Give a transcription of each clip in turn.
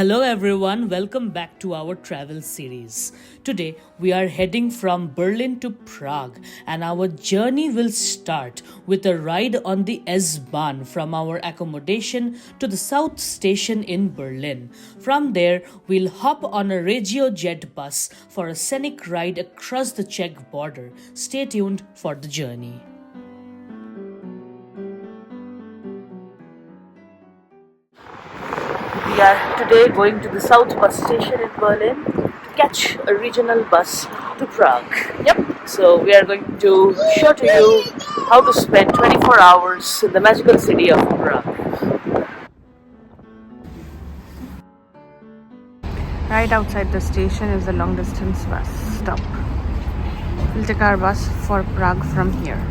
Hello everyone, welcome back to our travel series. Today we are heading from Berlin to Prague and our journey will start with a ride on the S-Bahn from our accommodation to the South Station in Berlin. From there, we'll hop on a RegioJet bus for a scenic ride across the Czech border. Stay tuned for the journey. We are today going to the South bus station in Berlin to catch a regional bus to Prague. Yep, so we are going to show to you how to spend 24 hours in the magical city of Prague. Right outside the station is a long distance bus stop. We'll take our bus for Prague from here.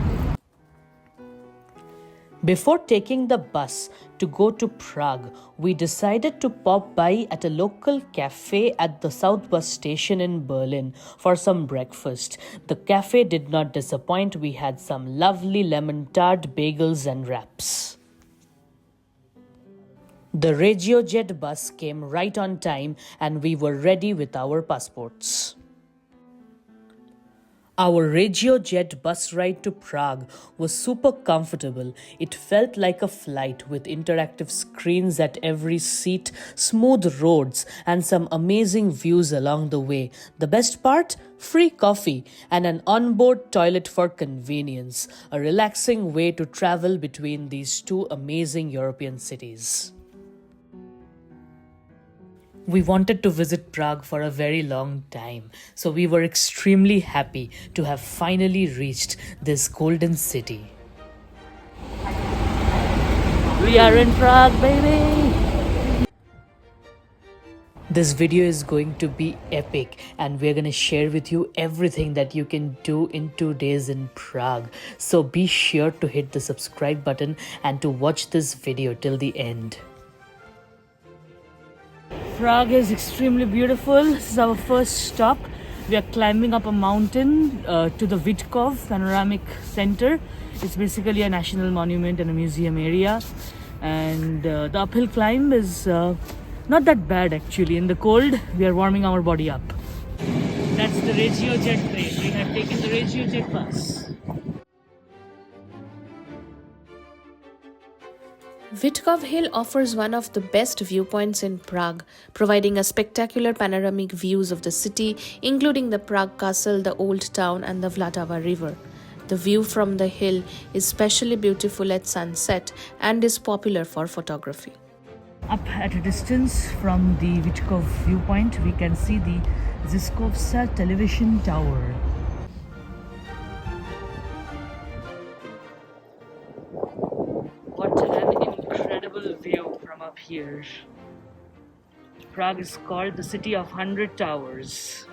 Before taking the bus to go to Prague, we decided to pop by at a local cafe at the South bus station in Berlin for some breakfast. The cafe did not disappoint. We had some lovely lemon tart, bagels and wraps. The RegioJet bus came right on time and we were ready with our passports. Our RegioJet bus ride to Prague was super comfortable. It felt like a flight with interactive screens at every seat, smooth roads, and some amazing views along the way. The best part? Free coffee and an onboard toilet for convenience. A relaxing way to travel between these two amazing European cities. We wanted to visit Prague for a very long time, so we were extremely happy to have finally reached this golden city. We are in Prague, baby! This video is going to be epic and we're going to share with you everything that you can do in 2 days in Prague. So be sure to hit the subscribe button and to watch this video till the end. Prague is extremely beautiful. This is our first stop. We are climbing up a mountain to the Vitkov Panoramic Center. It's basically a national monument and a museum area. And the uphill climb is not that bad actually. In the cold, we are warming our body up. That's the RegioJet train. We have taken the RegioJet bus. Vitkov Hill offers one of the best viewpoints in Prague, providing a spectacular panoramic views of the city, including the Prague Castle, the Old Town and the Vltava River. The view from the hill is especially beautiful at sunset and is popular for photography. Up at a distance from the Vitkov viewpoint, we can see the Ziskovsa television tower. What an incredible view from up here. Prague is called the city of 100 towers.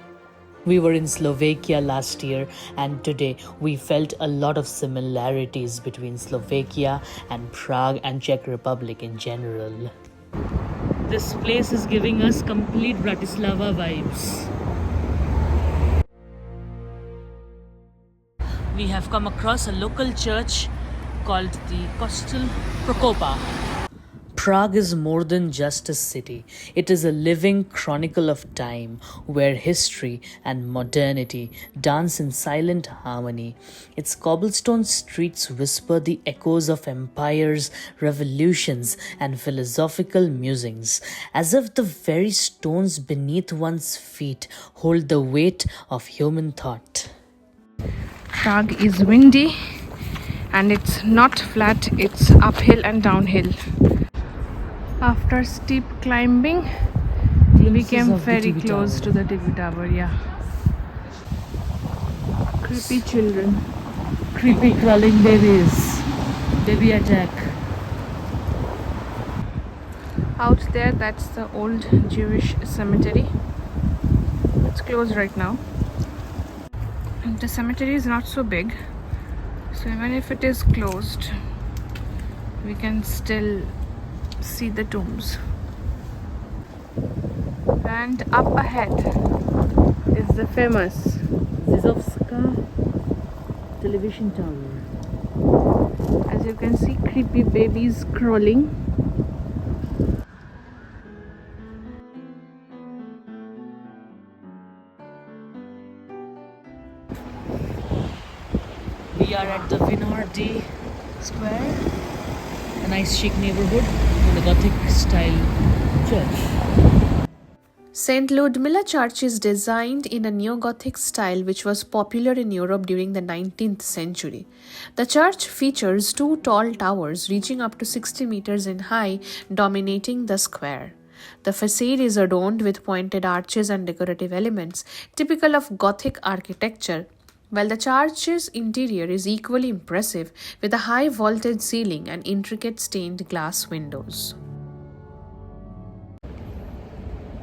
We were in Slovakia last year and today we felt a lot of similarities between Slovakia and Prague and Czech Republic in general. This place is giving us complete Bratislava vibes. We have come across a local church called the Kostel Prokopa. Prague is more than just a city. It is a living chronicle of time where history and modernity dance in silent harmony. Its cobblestone streets whisper the echoes of empires, revolutions, and philosophical musings, as if the very stones beneath one's feet hold the weight of human thought. Prague is windy and it's not flat, it's uphill and downhill. After steep climbing, we came very close to the TV tower. Yeah. Creepy children. Creepy crawling babies. Baby attack. Out there, that's the old Jewish cemetery. It's closed right now. The cemetery is not so big, so even if it is closed, we can still see the tombs. And up ahead is the famous Ziskovska television tower. As you can see, creepy babies crawling. are at the Vinardi Square, a nice chic neighborhood with a Gothic style church. St. Ludmilla Church is designed in a neo-Gothic style which was popular in Europe during the 19th century. The church features two tall towers reaching up to 60 meters in height, dominating the square. The facade is adorned with pointed arches and decorative elements, typical of Gothic architecture, while the church's interior is equally impressive with a high vaulted ceiling and intricate stained glass windows.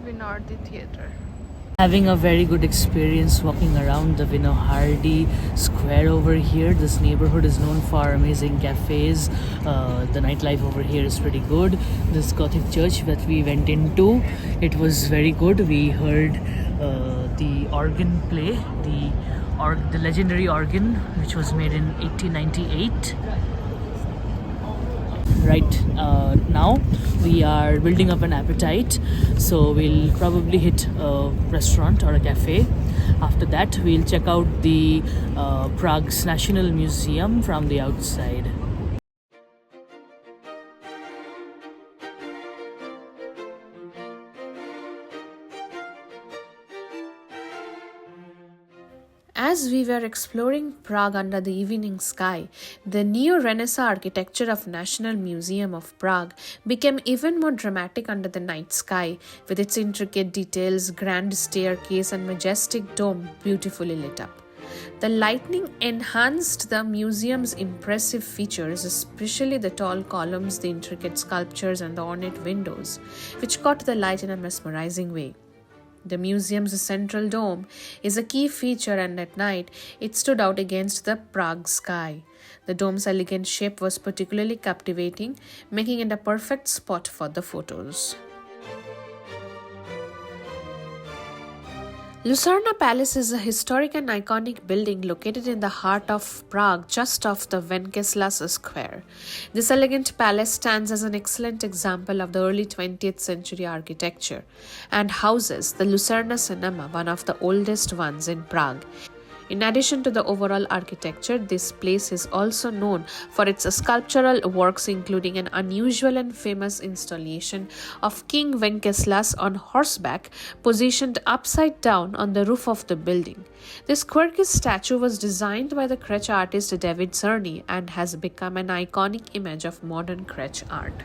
Vinardi Theatre. Having a very good experience walking around the Vinardi Square over here. This neighborhood is known for amazing cafes. The nightlife over here is pretty good. This Gothic church that we went into, it was very good. We heard the organ play, the legendary organ which was made in 1898. Right now we are building up an appetite, so we'll probably hit a restaurant or a cafe. After that we'll check out the Prague's National Museum from the outside. As we were exploring Prague under the evening sky, the neo-Renaissance architecture of National Museum of Prague became even more dramatic under the night sky, with its intricate details, grand staircase and majestic dome beautifully lit up. The lighting enhanced the museum's impressive features, especially the tall columns, the intricate sculptures and the ornate windows, which caught the light in a mesmerizing way. The museum's central dome is a key feature, and at night it stood out against the Prague sky. The dome's elegant shape was particularly captivating, making it a perfect spot for the photos. Lucerna Palace is a historic and iconic building located in the heart of Prague, just off the Wenceslas Square. This elegant palace stands as an excellent example of the early 20th century architecture and houses the Lucerna Cinema, one of the oldest ones in Prague. In addition to the overall architecture, this place is also known for its sculptural works, including an unusual and famous installation of King Wenceslas on horseback, positioned upside down on the roof of the building. This quirky statue was designed by the Crutch artist David Czerny and has become an iconic image of modern Crutch art.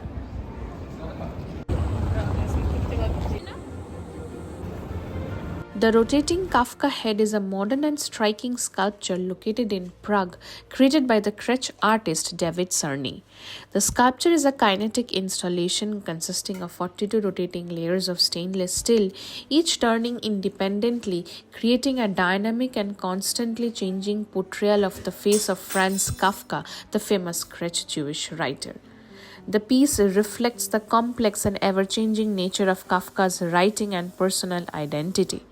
The rotating Kafka head is a modern and striking sculpture located in Prague, created by the Crutch artist David Czerny. The sculpture is a kinetic installation consisting of 42 rotating layers of stainless steel, each turning independently, creating a dynamic and constantly changing portrayal of the face of Franz Kafka, the famous Crutch Jewish writer. The piece reflects the complex and ever-changing nature of Kafka's writing and personal identity.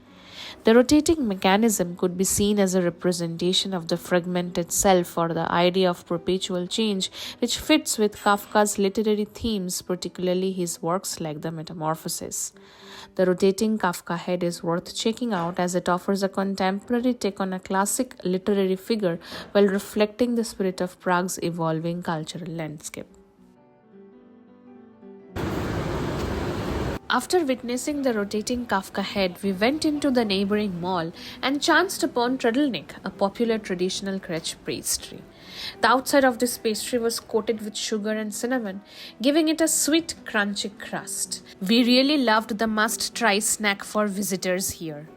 The rotating mechanism could be seen as a representation of the fragmented self, or the idea of perpetual change, which fits with Kafka's literary themes, particularly his works like The Metamorphosis. The rotating Kafka head is worth checking out as it offers a contemporary take on a classic literary figure while reflecting the spirit of Prague's evolving cultural landscape. After witnessing the rotating Kafka head, we went into the neighboring mall and chanced upon Trudelnik, a popular traditional Crutch pastry. The outside of this pastry was coated with sugar and cinnamon, giving it a sweet, crunchy crust. We really loved the must-try snack for visitors here.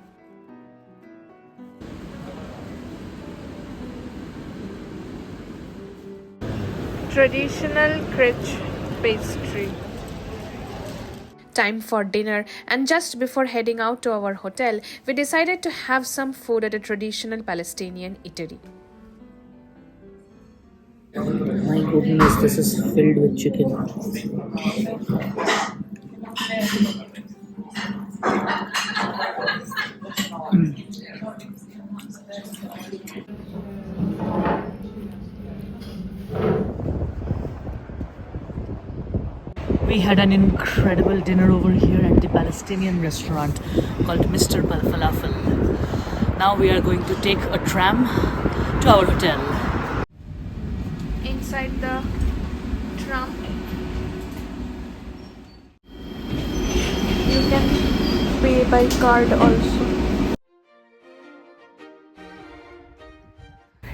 Traditional Crutch pastry. Time for dinner, and just before heading out to our hotel, we decided to have some food at a traditional Palestinian eatery. My goodness, this is filled with chicken. We had an incredible dinner over here at the Palestinian restaurant called Mr. Falafel. Now we are going to take a tram to our hotel. inside the tram. You can pay by card also.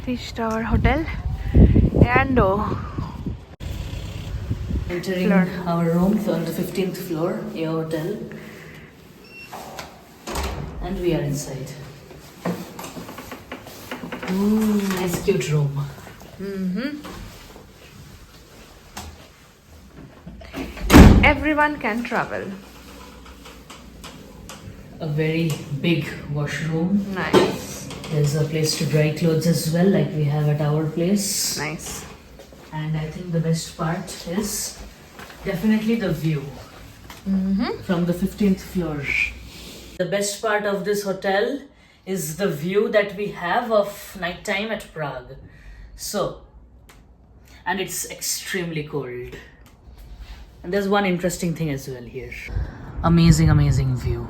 Reached our hotel and Entering floor. our room on the 15th floor, a hotel. And we are inside. Nice cute room. Everyone can travel. A very big washroom. Nice. There's a place to dry clothes as well, like we have at our place. Nice. And I think the best part is definitely the view from the 15th floor. The best part of this hotel is the view that we have of nighttime at Prague. And it's extremely cold. And there's one interesting thing as well here. Amazing, amazing view.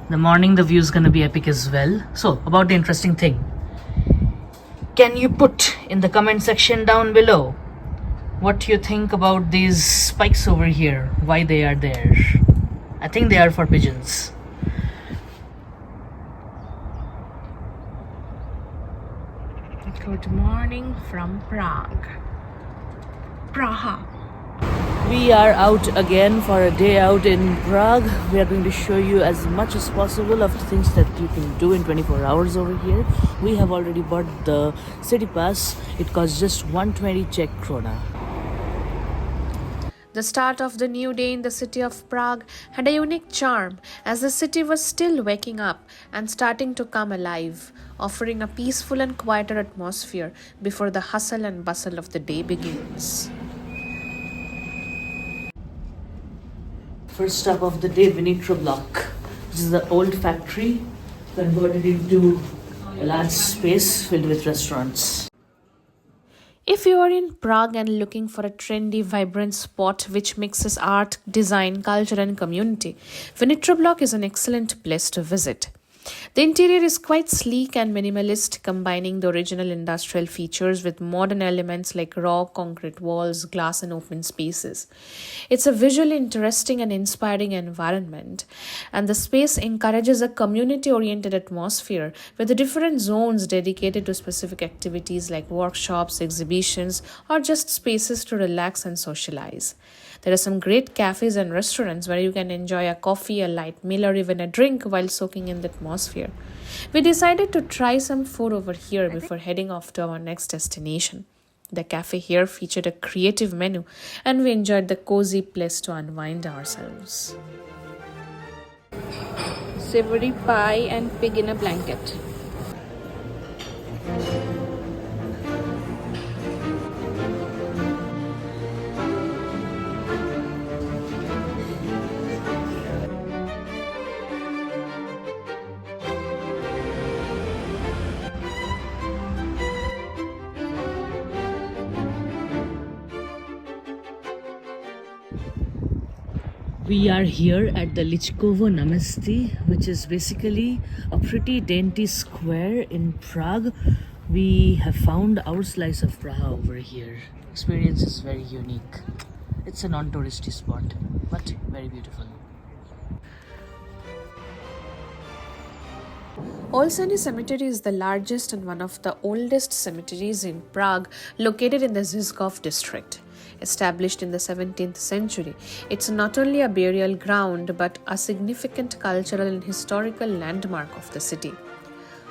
The morning, the view is gonna be epic as well. So, about the interesting thing. Can you put in the comment section down below what you think about these spikes over here? Why they are there? I think they are for pigeons. Good morning from Prague. Praha. We are out again for a day out in Prague. We are going to show you as much as possible of the things that you can do in 24 hours over here. We have already bought the city pass. It costs just 120 Czech krona. The start of the new day in the city of Prague had a unique charm as the city was still waking up and starting to come alive, offering a peaceful and quieter atmosphere before the hustle and bustle of the day begins. First stop of the day, Vinitra Block, which is the old factory converted into a large space filled with restaurants. If you are in Prague and looking for a trendy, vibrant spot which mixes art, design, culture and community, Vinitra Block is an excellent place to visit. The interior is quite sleek and minimalist, combining the original industrial features with modern elements like raw concrete walls, glass and open spaces. It's a visually interesting and inspiring environment, and the space encourages a community-oriented atmosphere with the different zones dedicated to specific activities like workshops, exhibitions, or just spaces to relax and socialize. There are some great cafes and restaurants where you can enjoy a coffee, a light meal, or even a drink while soaking in the atmosphere. We decided to try some food over here before heading off to our next destination. The cafe here featured a creative menu, and we enjoyed the cozy place to unwind ourselves. Savory pie and pig in a blanket. We are here at the Lichkovo Namesti, which is basically a pretty dainty square in Prague. We have found our slice of Praha over here. Experience is very unique. It's a non-touristy spot, but very beautiful. Olszany Cemetery is the largest and one of the oldest cemeteries in Prague, located in the Žižkov district. Established in the 17th century, it's not only a burial ground but a significant cultural and historical landmark of the city.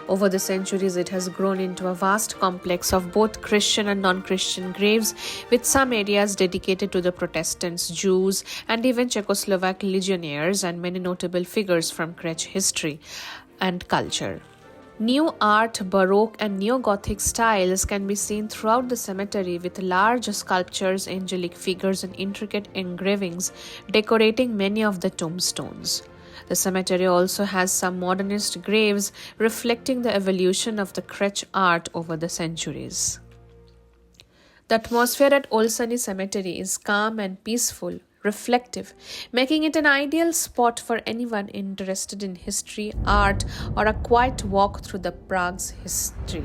Over the centuries, it has grown into a vast complex of both Christian and non-Christian graves, with some areas dedicated to the Protestants, Jews, and even Czechoslovak legionnaires, and many notable figures from Czech history and culture. New art, Baroque and Neo-Gothic styles can be seen throughout the cemetery, with large sculptures, angelic figures and intricate engravings decorating many of the tombstones. The cemetery also has some modernist graves reflecting the evolution of the Czech art over the centuries. The atmosphere at Olszany Cemetery is calm and peaceful, reflective, making it an ideal spot for anyone interested in history, art, or a quiet walk through the Prague's history.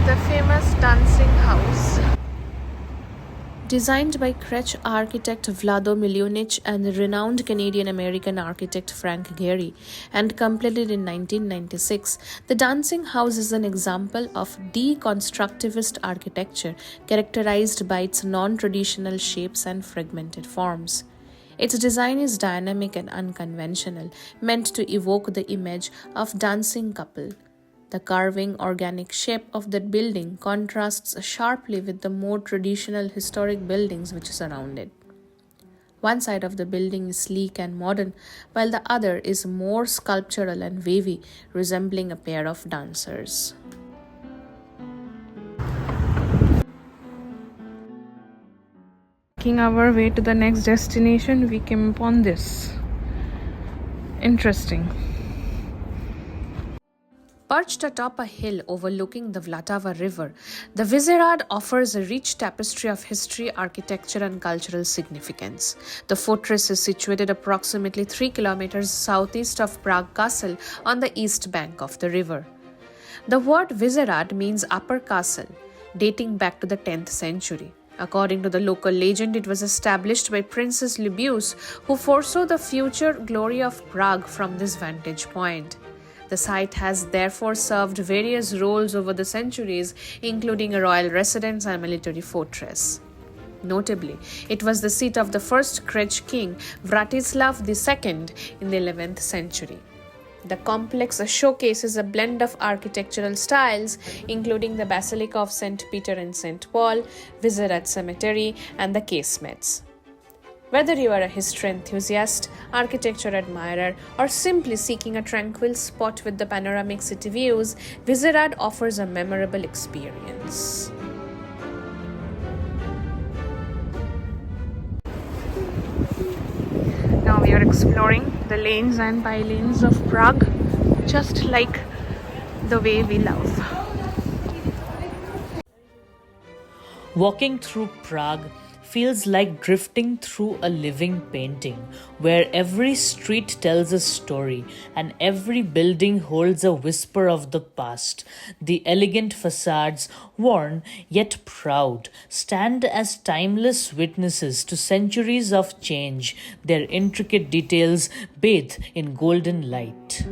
The famous dancing house. Designed by Czech architect Vlado Miljonic and the renowned Canadian-American architect Frank Gehry, and completed in 1996, the Dancing House is an example of deconstructivist architecture characterized by its non-traditional shapes and fragmented forms. Its design is dynamic and unconventional, meant to evoke the image of dancing couple. The carving organic shape of that building contrasts sharply with the more traditional historic buildings which surround it. One side of the building is sleek and modern, while the other is more sculptural and wavy, resembling a pair of dancers. Making our way to the next destination, we came upon this. Interesting. Perched atop a hill overlooking the Vltava River, the Vyšehrad offers a rich tapestry of history, architecture, and cultural significance. The fortress is situated approximately 3 kilometers southeast of Prague Castle on the east bank of the river. The word Vyšehrad means upper castle, dating back to the 10th century. According to the local legend, it was established by Princess Lubius, who foresaw the future glory of Prague from this vantage point. The site has therefore served various roles over the centuries, including a royal residence and military fortress. Notably, it was the seat of the first Czech king, Vratislav II, in the 11th century. The complex showcases a blend of architectural styles, including the Basilica of St. Peter and St. Paul, Vyšehrad Cemetery, and the casemates. Whether you are a history enthusiast, architecture admirer, or simply seeking a tranquil spot with the panoramic city views, Vyšehrad offers a memorable experience. Now we are exploring the lanes and by-lanes of Prague, just like the way we love. Walking through Prague feels like drifting through a living painting, where every street tells a story and every building holds a whisper of the past. The elegant facades, worn yet proud, stand as timeless witnesses to centuries of change, their intricate details bathe in golden light.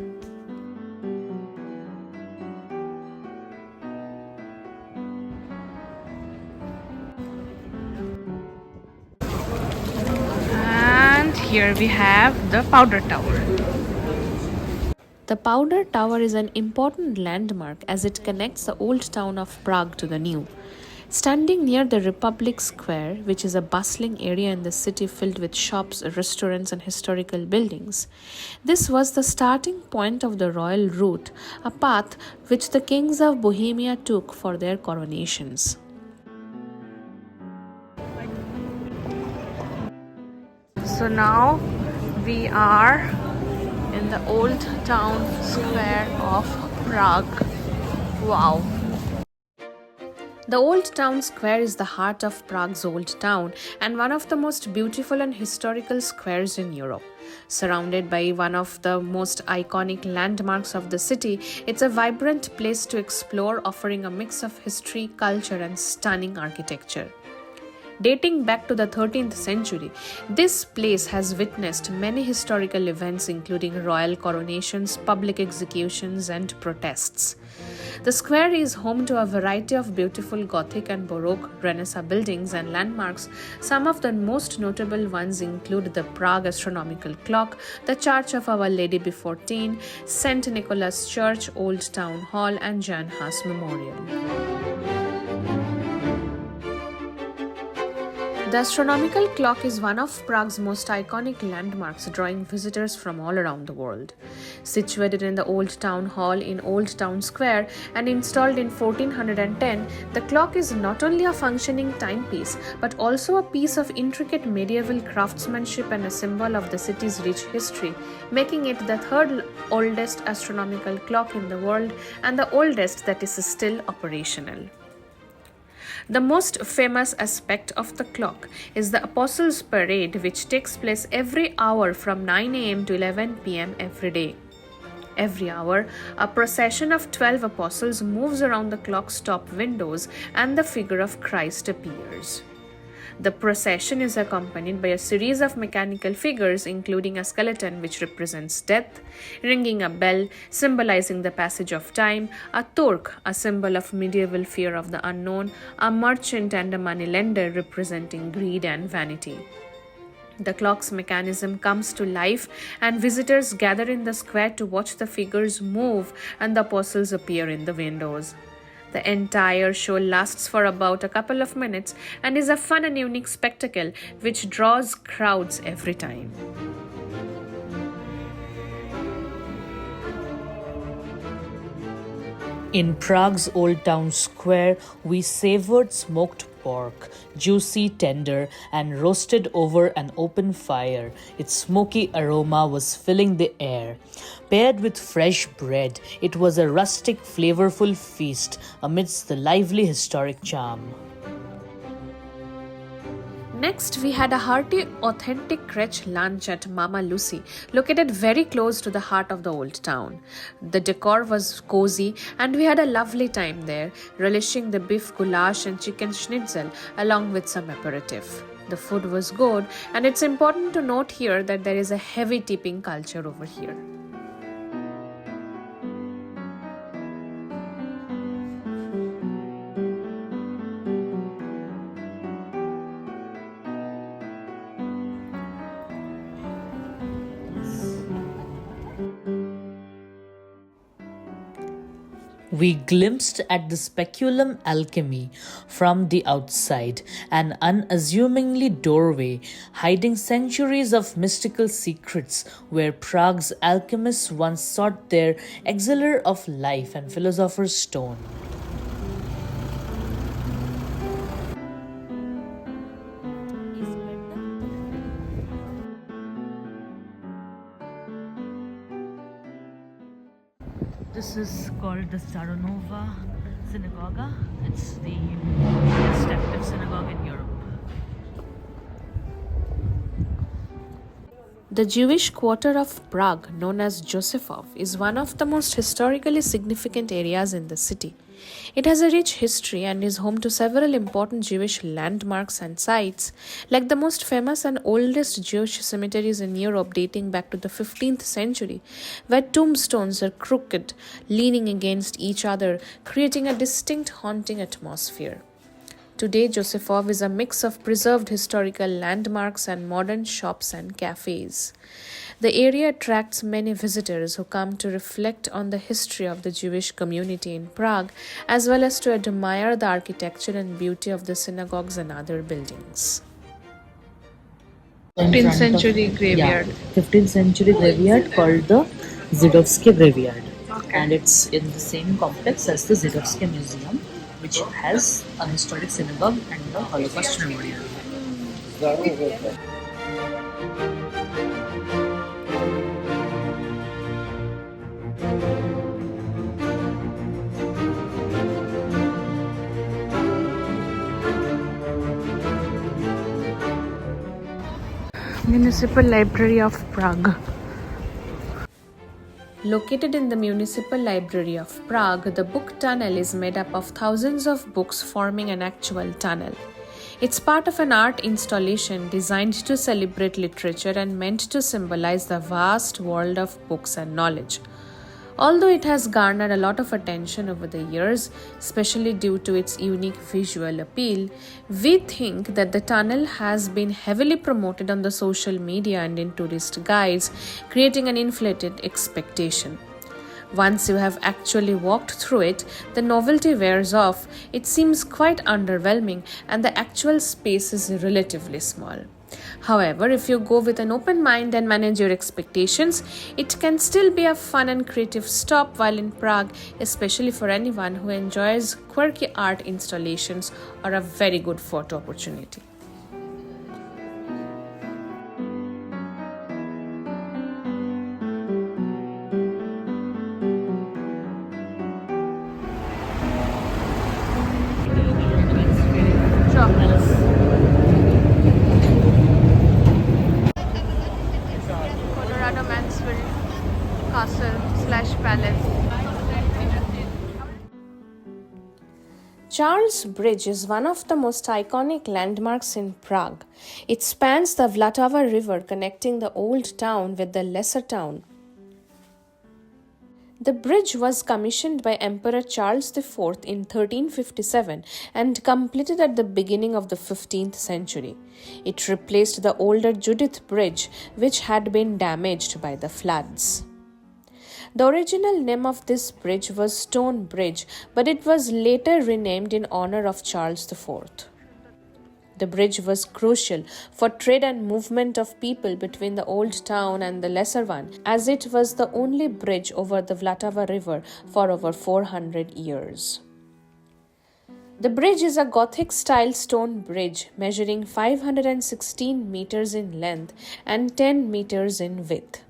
Here we have the Powder Tower. The Powder Tower is an important landmark as it connects the old town of Prague to the new. Standing near the Republic Square, which is a bustling area in the city filled with shops, restaurants, and historical buildings, this was the starting point of the royal route, a path which the kings of Bohemia took for their coronations. So now we are in the old town square of Prague. Wow. The Old Town Square is the heart of Prague's old town and one of the most beautiful and historical squares in Europe. Surrounded by one of the most iconic landmarks of the city, it's a vibrant place to explore, offering a mix of history, culture, and stunning architecture. Dating back to the 13th century, this place has witnessed many historical events including royal coronations, public executions, and protests. The square is home to a variety of beautiful Gothic and Baroque Renaissance buildings and landmarks. Some of the most notable ones include the Prague Astronomical Clock, the Church of Our Lady Before Teen, St. Nicholas Church, Old Town Hall, and Jan Hus Memorial. The astronomical clock is one of Prague's most iconic landmarks, drawing visitors from all around the world. Situated in the Old Town Hall in Old Town Square and installed in 1410, the clock is not only a functioning timepiece but also a piece of intricate medieval craftsmanship and a symbol of the city's rich history, making it the third oldest astronomical clock in the world and the oldest that is still operational. The most famous aspect of the clock is the Apostles' Parade, which takes place every hour from 9 a.m. to 11 p.m. every day. Every hour, a procession of 12 apostles moves around the clock's top windows and the figure of Christ appears. The procession is accompanied by a series of mechanical figures, including a skeleton which represents death, ringing a bell symbolizing the passage of time, a torque, a symbol of medieval fear of the unknown, a merchant and a moneylender representing greed and vanity. The clock's mechanism comes to life and visitors gather in the square to watch the figures move and the apostles appear in the windows. The entire show lasts for about a couple of minutes and is a fun and unique spectacle which draws crowds every time. In Prague's Old Town Square, we savored smoked pork, juicy, tender, and roasted over an open fire. Its smoky aroma was filling the air. Paired with fresh bread, it was a rustic, flavorful feast amidst the lively historic charm. Next, we had a hearty, authentic Krech lunch at Mama Lucy, located very close to the heart of the old town. The decor was cozy and we had a lovely time there, relishing the beef goulash and chicken schnitzel along with some aperitif. The food was good, and it's important to note here that there is a heavy tipping culture over here. We glimpsed at the speculum alchemy from the outside, an unassumingly doorway hiding centuries of mystical secrets where Prague's alchemists once sought their elixir of life and philosopher's stone. This is called the Staronova Synagogue. It's the oldest active synagogue in Europe. The Jewish quarter of Prague, known as Josefov, is one of the most historically significant areas in the city. It has a rich history and is home to several important Jewish landmarks and sites, like the most famous and oldest Jewish cemeteries in Europe dating back to the 15th century, where tombstones are crooked, leaning against each other, creating a distinct haunting atmosphere. Today, Josefov is a mix of preserved historical landmarks and modern shops and cafes. The area attracts many visitors who come to reflect on the history of the Jewish community in Prague, as well as to admire the architecture and beauty of the synagogues and other buildings. 15th century graveyard. 15th century graveyard called the Zidovsky Graveyard. And it's in the same complex as the Zidovsky Museum, which has a historic synagogue and the Holocaust memorial. Municipal Library of Prague. Located in the Municipal Library of Prague, the book tunnel is made up of thousands of books forming an actual tunnel. It's part of an art installation designed to celebrate literature and meant to symbolize the vast world of books and knowledge. Although it has garnered a lot of attention over the years, especially due to its unique visual appeal, we think that the tunnel has been heavily promoted on the social media and in tourist guides, creating an inflated expectation. Once you have actually walked through it, the novelty wears off, it seems quite underwhelming, and the actual space is relatively small. However, if you go with an open mind and manage your expectations, it can still be a fun and creative stop while in Prague, especially for anyone who enjoys quirky art installations or a very good photo opportunity. Castle/Palace. Charles Bridge is one of the most iconic landmarks in Prague. It spans the Vltava River, connecting the old town with the lesser town. The bridge was commissioned by Emperor Charles IV in 1357 and completed at the beginning of the 15th century. It replaced the older Judith Bridge, which had been damaged by the floods. The original name of this bridge was Stone Bridge, but it was later renamed in honor of Charles IV. The bridge was crucial for trade and movement of people between the old town and the lesser one, as it was the only bridge over the Vltava River for over 400 years. The bridge is a Gothic-style stone bridge measuring 516 meters in length and 10 meters in width.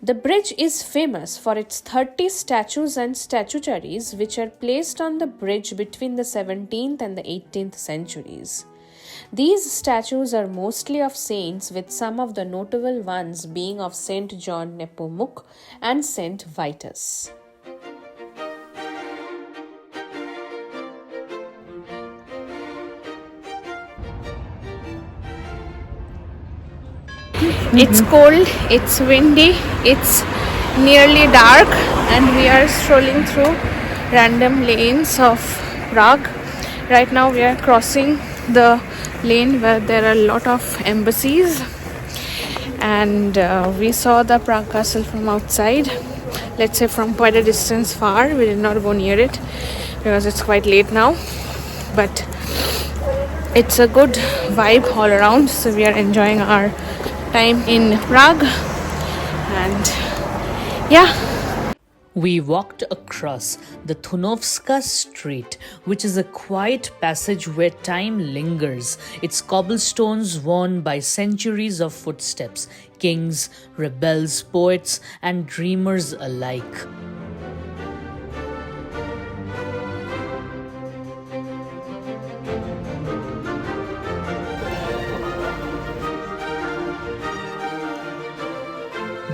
The bridge is famous for its 30 statues and statuaries which are placed on the bridge between the 17th and the 18th centuries. These statues are mostly of saints, with some of the notable ones being of Saint John Nepomuk and Saint Vitus. It's cold, it's windy, it's nearly dark, and we are strolling through random lanes of Prague. Right now we are crossing the lane where there are a lot of embassies, and we saw the Prague Castle from outside, let's say from quite a distance far. We did not go near it because it's quite late now, but it's a good vibe all around, so we are enjoying our time in Prague, and yeah. We walked across the Tunovska Street, which is a quiet passage where time lingers, its cobblestones worn by centuries of footsteps, kings, rebels, poets, and dreamers alike.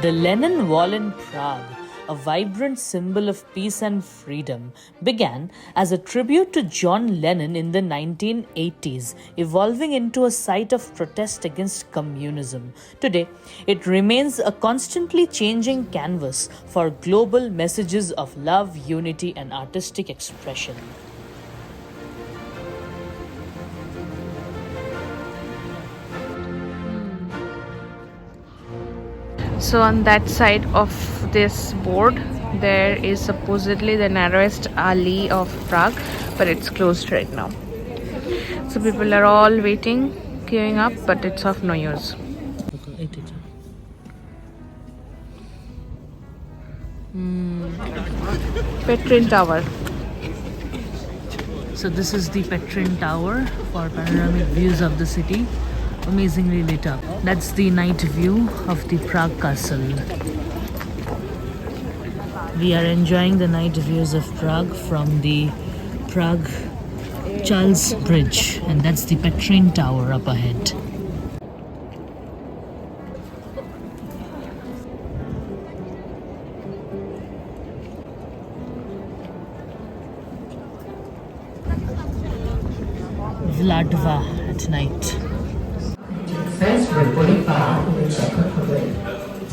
The Lenin Wall in Prague, a vibrant symbol of peace and freedom, began as a tribute to John Lennon in the 1980s, evolving into a site of protest against communism. Today, it remains a constantly changing canvas for global messages of love, unity, and artistic expression. So on that side of this board there is supposedly the narrowest alley of Prague, but it's closed right now. So people are all waiting, queuing up, but it's of no use. Petrin Tower. So this is the Petrin Tower for panoramic views of the city. Amazingly lit up. That's the night view of the Prague Castle. We are enjoying the night views of Prague from the Prague Charles Bridge, and that's the Petrin Tower up ahead. Vltava at night. First recorded bar in the Czech Republic.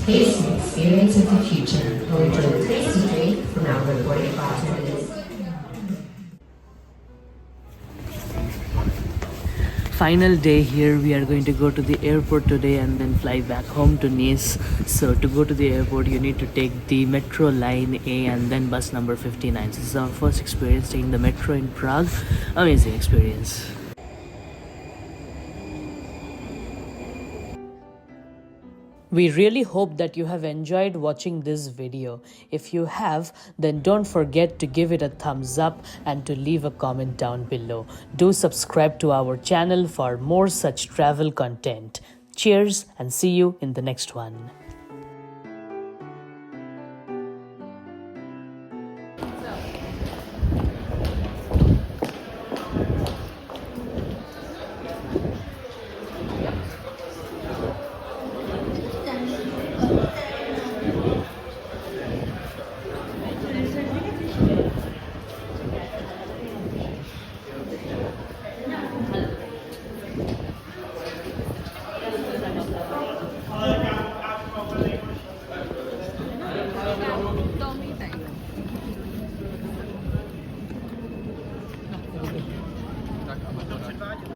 Taste and experience of the future. We'll enjoy a tasty drink from our recorded bartenders. final day here. We are going to go to the airport today and then fly back home to Nice. So to go to the airport, you need to take the metro line A and then bus number 59. So this is our first experience taking the metro in Prague. Amazing experience. We really hope that you have enjoyed watching this video. If you have, then don't forget to give it a thumbs up and to leave a comment down below. Do subscribe to our channel for more such travel content. Cheers and see you in the next one.